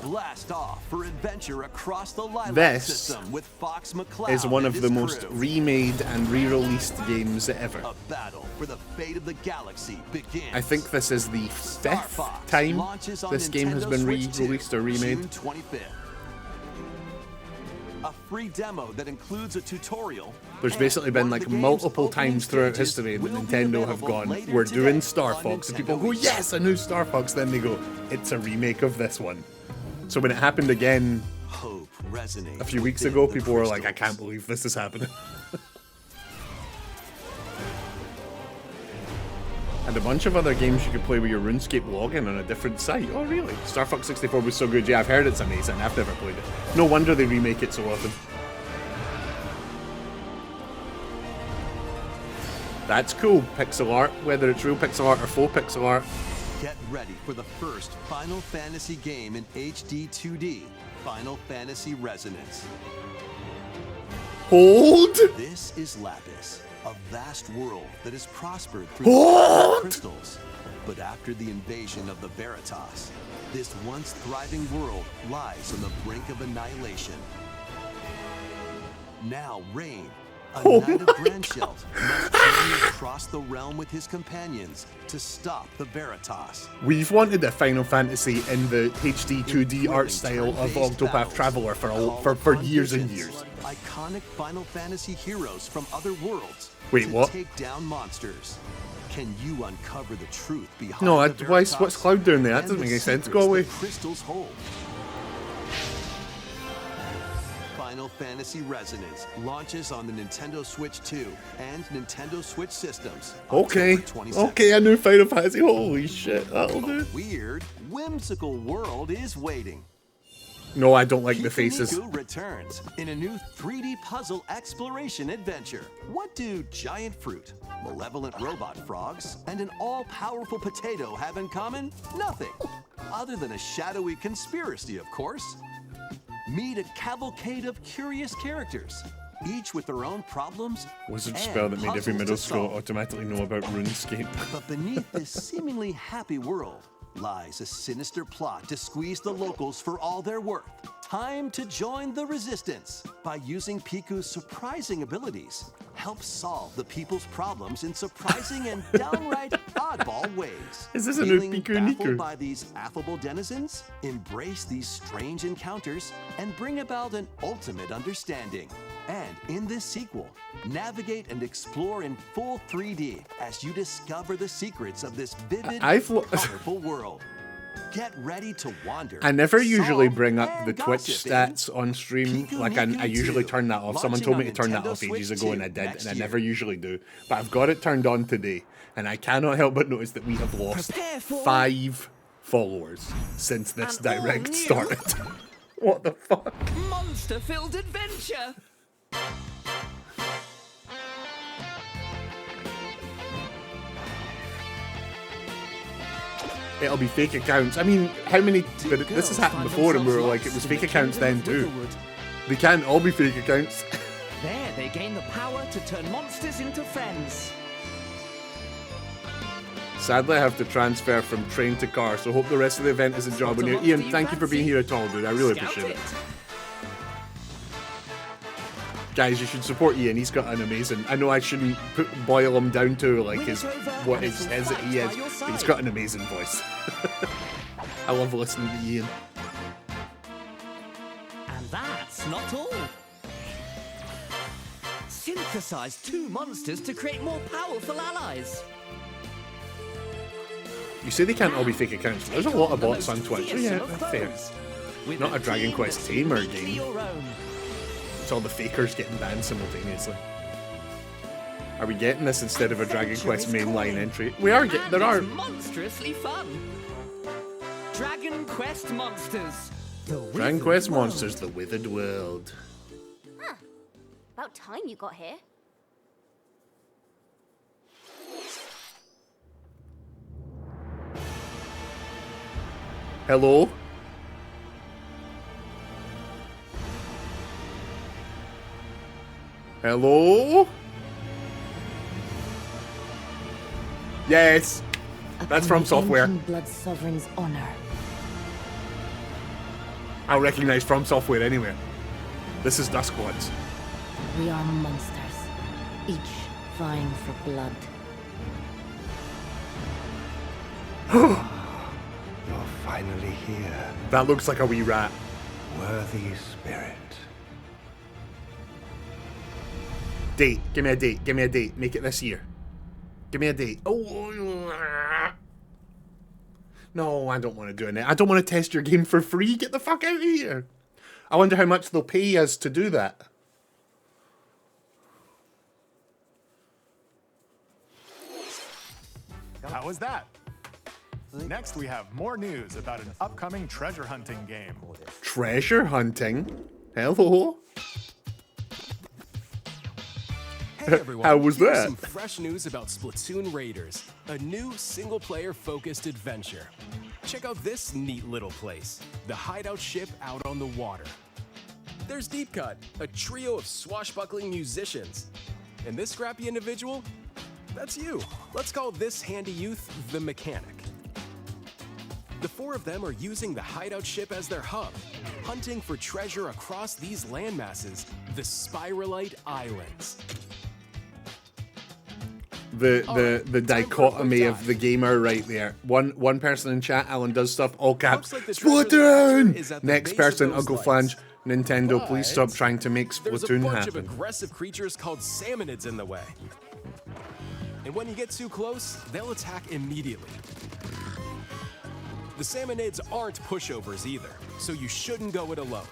Blast off for adventure across the Lilac This system with Fox McCloud is one and of the his most crew. remade and re-released games ever. A battle for the fate of the galaxy begins. I think this is the fifth time this game has been re-released or remade. June 25th. A free demo that includes a tutorial. There's basically been like multiple times throughout history that Nintendo have gone, we're doing Star Fox, and people go, yes, a new Star Fox, then they go, it's a remake of this one. So when it happened again a few weeks ago, people were like, I can't believe this is happening. And a bunch of other games you could play with your RuneScape login on a different site. Oh really? Star Fox 64 was so good. Yeah, I've heard it's amazing. I've never played it. No wonder they remake it so often. That's cool. Pixel art, whether it's real pixel art or faux pixel art. Get ready for the first Final Fantasy game in HD 2D, Final Fantasy Resonance. Hold! This is Lapis, a vast world that has prospered through the crystals. But after the invasion of the Veritas, this once thriving world lies on the brink of annihilation. Now Rain, a knight of Grandshelt, must journey across the realm with his companions to stop the Veritas. We've wanted a Final Fantasy in the HD 2D art style of Octopath Traveler for years and years. Iconic Final Fantasy heroes from other worlds. Wait, to what? Take down monsters. Can you uncover the truth behind No, the what's Veritas Cloud doing there? That and doesn't the make any sense. secrets Go away. the crystals hold? Final Fantasy Resonance launches on the Nintendo Switch 2 and Nintendo Switch systems. Okay, October 22nd. okay, a new Final Fantasy. Holy shit, that'll do. A weird, whimsical world is waiting. No, I don't like the faces. Pikuniku returns in a new 3D puzzle exploration adventure. What do giant fruit, malevolent robot frogs, and an all-powerful potato have in common? Nothing. Other than a shadowy conspiracy, of course. Meet a cavalcade of curious characters, each with their own problems. Wizard and spell that made every puzzles middle to school solve. automatically know about RuneScape. But beneath this seemingly happy world lies a sinister plot to squeeze the locals for all they're worth. Time to join the resistance. By using Piku's surprising abilities, help solve the people's problems in surprising and downright oddball ways. Is this a new Feeling Pikuniku? baffled by these affable denizens? Embrace these strange encounters and bring about an ultimate understanding. And in this sequel, navigate and explore in full 3D as you discover the secrets of this vivid, colorful world. Get ready to wander. I never usually solve, bring up and the Twitch gossip in stats on stream. Like, I usually turn that off. Someone told me to turn that off Nintendo ages Switch ago, 2 and I did, next and I year. never usually do. But I've got it turned on today, and I cannot help but notice that we have lost 5 followers since this direct started. What the fuck? Monster-filled adventure! it'll be fake accounts. I mean, how many... But this has happened before and we were like, it was fake accounts then too. They can't all be fake accounts. There they gain the power to turn monsters into friends. Sadly, I have to transfer from train to car, so hope the rest of the event is enjoyable. Ian, thank you for being here at all, dude. I really appreciate it. Guys, you should support Ian. He's got an amazing... I know I shouldn't boil him down to like what he says that he is, but he's got an amazing voice. I love listening to Ian. And that's not all. Synthesize 2 monsters to create more powerful allies. You say they can't all be fake accounts, but there's a lot of bots on Twitch. So yeah, fair. Not a Dragon Quest Tamer game. It's all the fakers getting banned simultaneously. Are we getting this instead of a Dragon Quest mainline entry? We are getting... There are... Monstrously fun. Dragon Quest Monsters. Dragon Quest Monsters, the Withered World. Huh. About time you got here. Hello? Hello? Yes. That's from Software. Blood Sovereign's honor. I'll recognize From Software anywhere. This is Duskwatch. We are monsters, each vying for blood. You're finally here. That looks like a wee rat. Worthy spirit. Date. Give me a date. Give me a date. Make it this year. Give me a date. Oh. No, I don't want to do it. I don't want to test your game for free. Get the fuck out of here. I wonder how much they'll pay us to do that. How was that? Next, we have more news about an upcoming treasure hunting game. Treasure hunting? Hello? Hey everyone, How was here's that? some fresh news about Splatoon Raiders, a new single-player focused adventure. Check out this neat little place, the hideout ship out on the water. There's Deep Cut, a trio of swashbuckling musicians. And this scrappy individual? That's you. Let's call this handy youth the Mechanic. The 4 of them are using the hideout ship as their hub, hunting for treasure across these landmasses, the Spiralite Islands. The dichotomy of the gamer right there. One person in chat, Alan does stuff, all caps, Splatoon! Next person, Uncle Flange, Nintendo, please stop trying to make Splatoon There's a bunch happen. of aggressive creatures called salmonids in the way. And when you get too close, they'll attack immediately. The salmonids aren't pushovers either, so you shouldn't go it alone.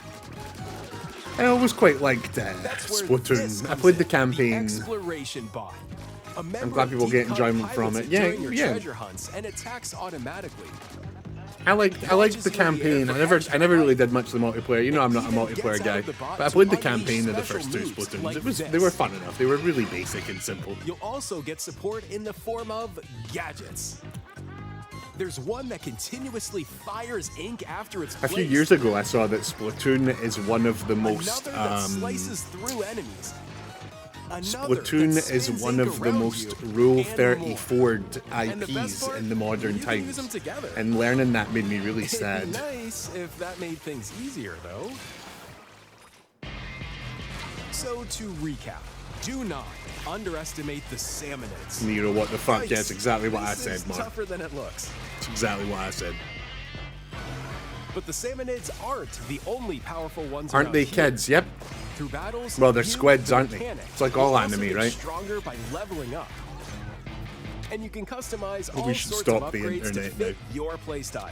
I always quite liked Splatoon. I played the campaign. Exploration bot. I'm glad people get enjoyment from it. Yeah, yeah. Treasure hunts and attacks automatically. I liked the campaign. I never really did much of the multiplayer. You know, I'm not a multiplayer guy, but I played the campaign of the first 2 Splatoons. They were fun enough. They were really basic and simple. You'll also get support in the form of gadgets. There's one that continuously fires ink after it's A few placed. years ago, I saw that Splatoon is one of the most slices through enemies. Splatoon is one of the most Rule 34'd IPs in the modern times, and learning that made me really sad. Nice if that made things easier, though. So to recap, do not underestimate the salmonids. Nero, what the fuck? Yeah, it's exactly what I said, man. Tougher than it looks. It's exactly what I said. But the salmonids aren't the only powerful ones. Aren't they kids? Yep. Through battles, well, they're squids, aren't they? It's like all anime, right? Stronger by leveling up. And you can customize all We should sorts stop of the upgrades to internet fit now. your playstyle.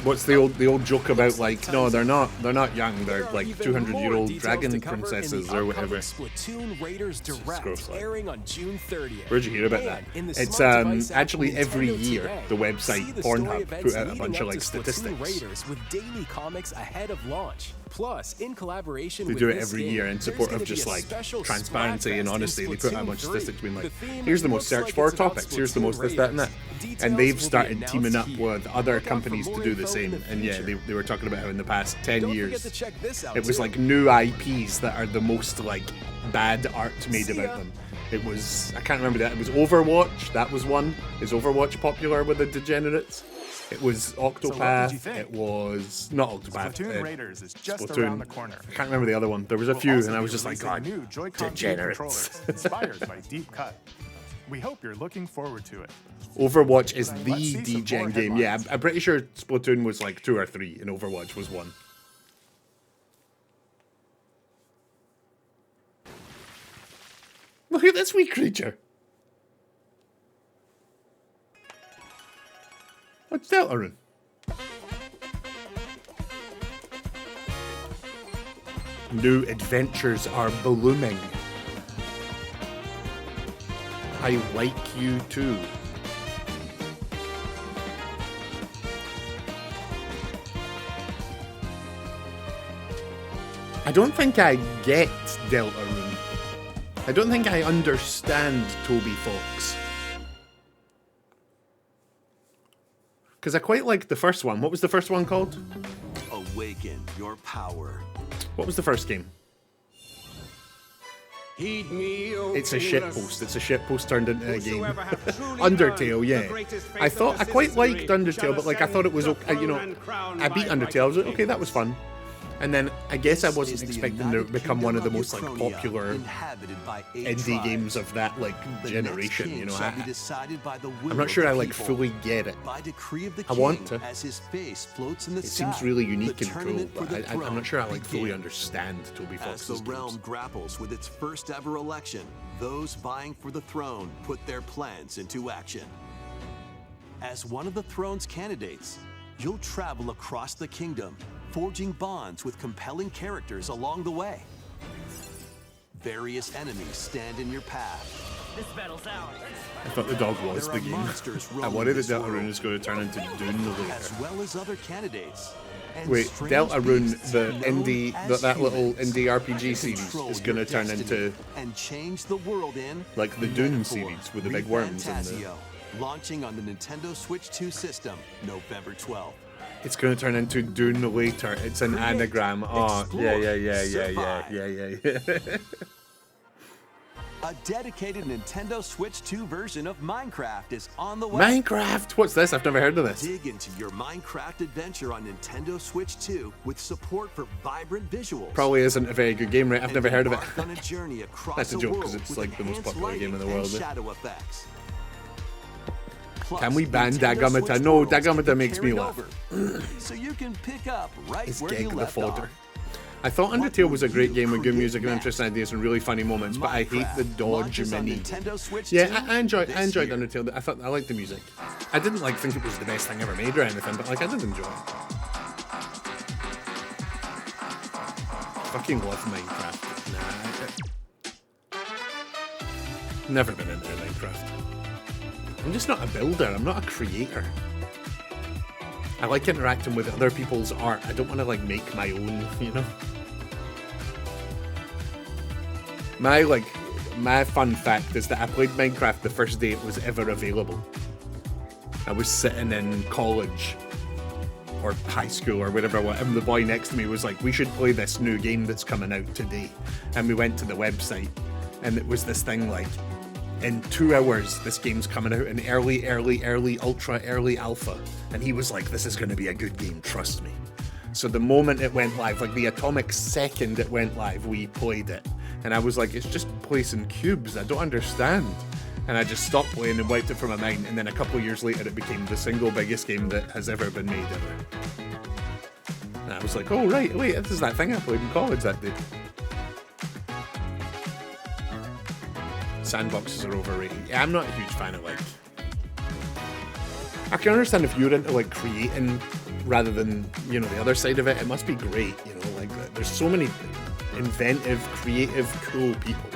What's the old joke about, like, no, they're not young, they're like 200-year-old dragon princesses or whatever. Splatoon Raiders Direct, airing on June 30th. Where'd you hear about that? It's actually every year the website Pornhub put out a bunch of like statistics. Raiders with daily comics ahead of launch. Plus, in collaboration They with do it this every game, year in there's support gonna of be just a like special transparency and Splatfest in honesty. They put out a bunch of Splatoon statistics being 3. like, The theme here's the most looks searched like for it's about topics, here's the Splatoon most this, that, and that. Raiders. And Details they've will be started teaming up announced here. with other Look out for companies to more do the info in same. the And yeah, future. they were talking about how in the past 10 Don't years, forget to check this out it was too. like new IPs that are the most like bad art made See about ya. them. It was, I can't remember that. It was Overwatch. That was one. Is Overwatch popular with the degenerates? It was Octopath. think? It was not Octopath. Splatoon Raiders is just Splatoon. around the corner. I can't remember the other one. There was a We'll few, also and I be was just like, releasing God, new Joy-Con degenerates. controllers inspired by Deep Cut. We hope you're looking forward to it. Overwatch is the Let's see some degen more game. Yeah, headlines. I'm pretty sure Splatoon was like 2 or 3, and Overwatch was 1. Look at this wee creature. What's Deltarune? New adventures are blooming. I like you too. I don't think I get Deltarune. I don't think I understand Toby Fox. Because I quite liked the first one. What was the first one called? Awaken your power. What was the first game? Heed me, O It's a King, shitpost. It's a shitpost turned into a game. Whosoever hath truly Undertale, earned the yeah. greatest faith I of thought the I quite citizenry liked Undertale, but like I thought it was ascend okay. the You know, throne and crown I beat by Undertale. I was like, mighty okay, that was fun. And then I guess I wasn't Is the expecting them to United become one of the Kingdom most like Uchronia, popular inhabited by 8 indie tribes. games of that like The generation. next You king know, shall be decided by the will I'm not of sure the I like people. fully get it. By decree of the I king, want to. as his face floats in the It sky, seems really the unique and cool, tournament for but the I'm throne not sure I like fully begins. understand Toby As the Fox's realm games. grapples with its first ever election, those vying for the throne put their plans into action. As one of the throne's candidates, you'll travel across the kingdom, forging bonds with compelling characters along the way. Various enemies stand in your path. This battle's ours. I thought the dog was There the are game. monsters I roaming worry that this world. Deltarune is going to turn into Dune later. As well as other candidates. And Wait, strange Deltarune, beasts the known indie, as that little humans, indie RPG series control is going to your turn destiny into and change the world in like the Dune Metaphor series with the big worms and the. Refantasio, launching on the Nintendo Switch 2 system November 12th. It's going to turn into Dune later. It's an anagram. Oh, yeah. A dedicated Nintendo Switch 2 version of Minecraft is on the way. Minecraft? What's this? I've never heard of this. Dig into your Minecraft adventure on Nintendo Switch 2 with support for vibrant visuals. Probably isn't a very good game, right? I've And never heard of it. embark on a journey across That's a the joke world because it's with like the most enhanced popular game in the lighting world. and eh? shadow effects. Plus, Can we ban Nintendo Dagamata? Switch No, worlds can Dagamata be makes me carried laugh. over. So you can pick up right It's where you Geg the left fodder. off. I thought Undertale was a great game with good music and interesting ideas and really funny moments, but I hate the dodge launches on mini. Nintendo Switch Yeah, 2 I enjoyed this year. Undertale. I thought I liked the music. I didn't like think it was the best thing ever made or anything, but like I did enjoy it. Fucking love Minecraft. Never been into Minecraft. I'm just not a builder. I'm not a creator. I like interacting with other people's art. I don't want to like make my own, you know. My fun fact is that I played Minecraft the first day it was ever available. I was sitting in college or high school or whatever, and the boy next to me was like, "We should play this new game that's coming out today." And we went to the website, and it was this thing like, in 2 hours, this game's coming out in early, ultra early alpha. And he was like, this is going to be a good game, trust me. So the moment it went live, like the atomic second it went live, we played it. And I was like, it's just placing cubes, I don't understand. And I just stopped playing and wiped it from my mind. And then a couple of years later, it became the single biggest game that has ever been made ever. And I was like, oh right, wait, this is that thing I played in college that day. Sandboxes are overrated. Yeah, I'm not a huge fan of like... I can understand if you're into like creating rather than, you know, the other side of it. It must be great, you know, like there's so many inventive, creative, cool people.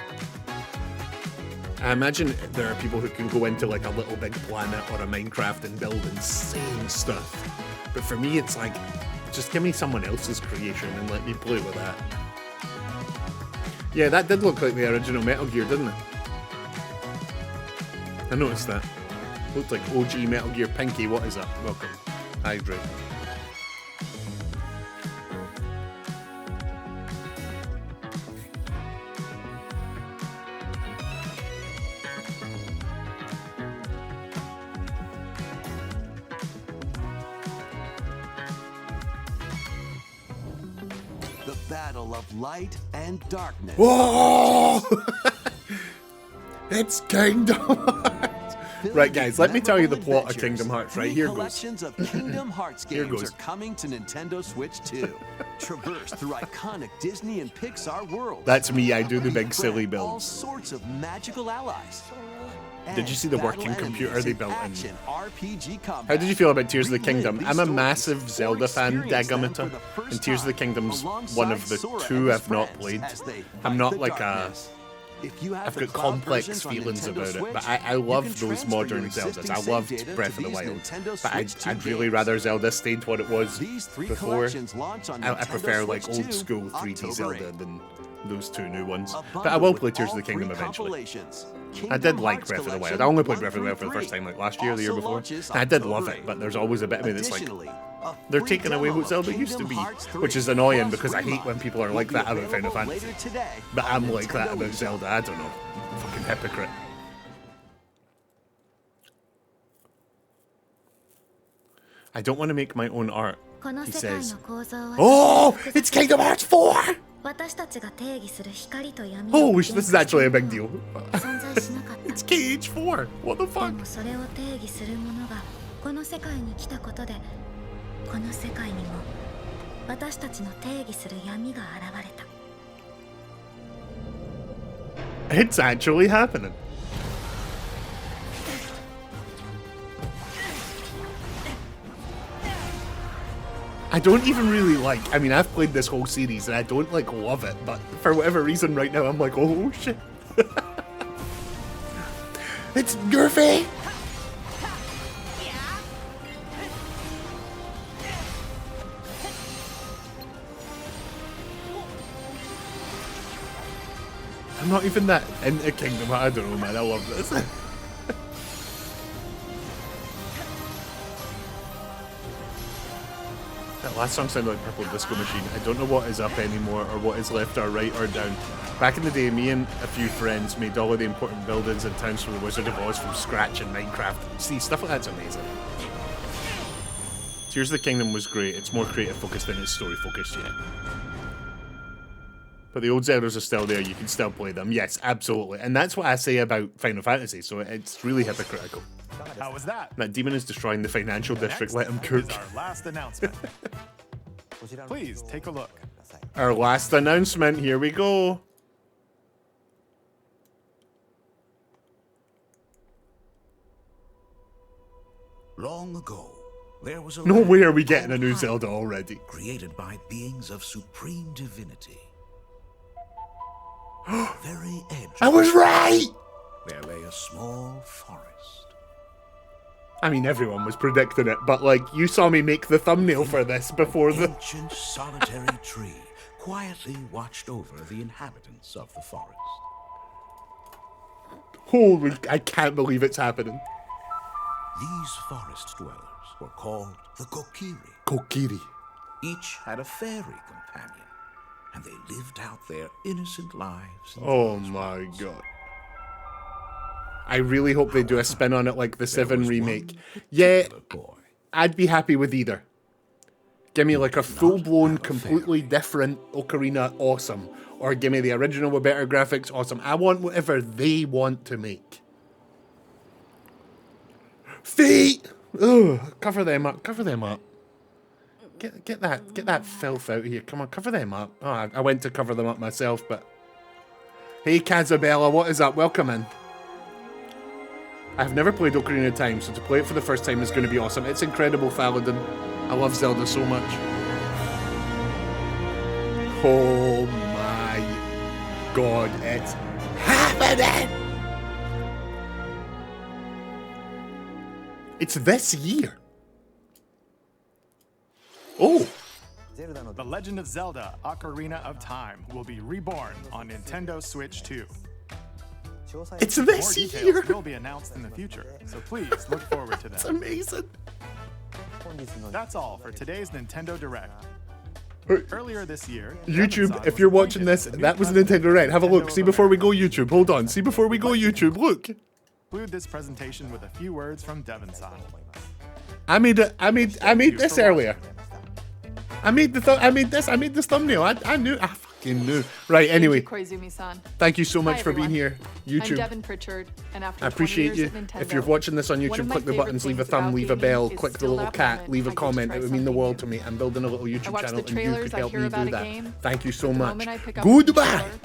I imagine there are people who can go into like a Little Big Planet or a Minecraft and build insane stuff. But for me, it's like, just give me someone else's creation and let me play with that. Yeah, that did look like the original Metal Gear, didn't it? I noticed that. Looked like OG Metal Gear. Pinky, what is up? Welcome. Hydrate. The battle of light and darkness. Whoa! It's Kingdom Hearts! Right, guys, let me tell you the plot of Kingdom Hearts. Right, here goes. Collections of Kingdom Hearts Here games goes. are coming to Nintendo Switch 2. Traverse through iconic Disney and Pixar worlds. That's me, I do the big silly Befriend all builds. sorts of magical allies. Did you see the working Battle computer enemies they in built in? action RPG combat. How did you feel about Tears of the Kingdom? Relive I'm these a stories massive Zelda fan, experience them Dagamata, for the first and Tears of the time Kingdom's alongside one of the Sora two and his I've not friends played. as they I'm fight not the like darkness. If you have I've the got cloud complex versions on feelings Nintendo about it, Switch, but I you love can those transfer modern your Zeldas. existing I save loved data Breath to of the these Wild, Nintendo but Switch 2 I'd really games. rather Zelda stayed what it was These three before. collections launch on I Nintendo prefer like Switch old 2, school 3D October Zelda 8th. than those two new ones. A But I bundle will with play Tears of all the Kingdom three eventually. compilations. I Kingdom did like Hearts Breath of the Wild. Collection I only played 1 Breath of the Wild for the through first 3 time like last year or the year also before. launches And I did love October it, but there's always a bit of me that's like, Additionally, a they're free taking away demo what of Zelda used to Kingdom be, Hearts 3 which is annoying plus because I hate REMAKE when people are will like be that about Final available Fantasy. later today But on I'm like that Nintendo about eShop. Zelda. I don't know. Fucking hypocrite. I don't want to make my own art, he says. Oh, it's Kingdom Hearts 4! Oh, this is actually a big deal. It's KH4. What the fuck? It's actually happening. I don't even really like, I mean, I've played this whole series and I don't like love it, but for whatever reason right now I'm like, oh shit. It's Goofy! I'm not even that into Kingdom Hearts. I don't know, man. I love this. That last song sounded like Purple Disco Machine. I don't know what is up anymore or what is left or right or down. Back in the day, me and a few friends made all of the important buildings and towns for the Wizard of Oz from scratch in Minecraft. See, stuff like that's amazing. Tears of the Kingdom was great. It's more creative focused than it's story focused yet. But the old Zeldas are still there. You can still play them. Yes, absolutely. And that's what I say about Final Fantasy. So it's really hypocritical. How was that? That demon is destroying the financial district. Let him Next cook. is our last announcement. Please take a look. Our last announcement. Here we go. Long ago, there was a No land way are we getting a new Zelda already. created by beings of supreme divinity. Very edge. I was right! There lay a small forest. I mean, everyone was predicting it, but like, you saw me make the thumbnail for this before the... Ancient solitary tree quietly watched over the inhabitants of the forest. Holy, I can't believe it's happening. These forest dwellers were called the Kokiri. Kokiri. Each had a fairy companion, and they lived out their innocent lives. Oh my god. I really hope they do a spin on it like the 7 remake. Yeah, I'd be happy with either. Give me like a full-blown, completely different Ocarina, awesome. Or give me the original with better graphics, awesome. I want whatever they want to make. Feet! Ugh, cover them up, cover them up. Get that filth out of here. Come on, cover them up. Oh, I went to cover them up myself, but... Hey, Casabella, what is up? Welcome in. I've never played Ocarina of Time, so to play it for the first time is going to be awesome. It's incredible, Faladin. I love Zelda so much. Oh my god, it's happening! It's this year. Oh, The Legend of Zelda: Ocarina of Time will be reborn on Nintendo Switch 2. It's this More year. details will be announced in the future, so please look forward to them. It's amazing. That's all for today's Nintendo Direct. Earlier this year, YouTube, Devon-san if was you're appointed watching this, as the new that was a president Nintendo Direct. Have a look. Nintendo See of before we go America. YouTube. Hold on. See before we go YouTube. Look. Conclude this presentation with a few words from Devon-san. I made this earlier. I made this thumbnail. I knew. I fucking knew. Right. Anyway. Koizumi-san. Thank you so Hi, much for being everyone. here. YouTube. I'm Devon Pritchard, and after I appreciate 20 you. years at Nintendo, If you're watching this on one YouTube, of my click the favorite buttons, leave a things thumb, about leave a gaming bell, is click the still little that cat, moment leave a I get to comment. try It would mean the something world new. to me. I'm building a little I YouTube watch channel, the and you trailers, could I help hear me about do a that. game. Thank you so The much. moment I pick up a Goodbye. controller,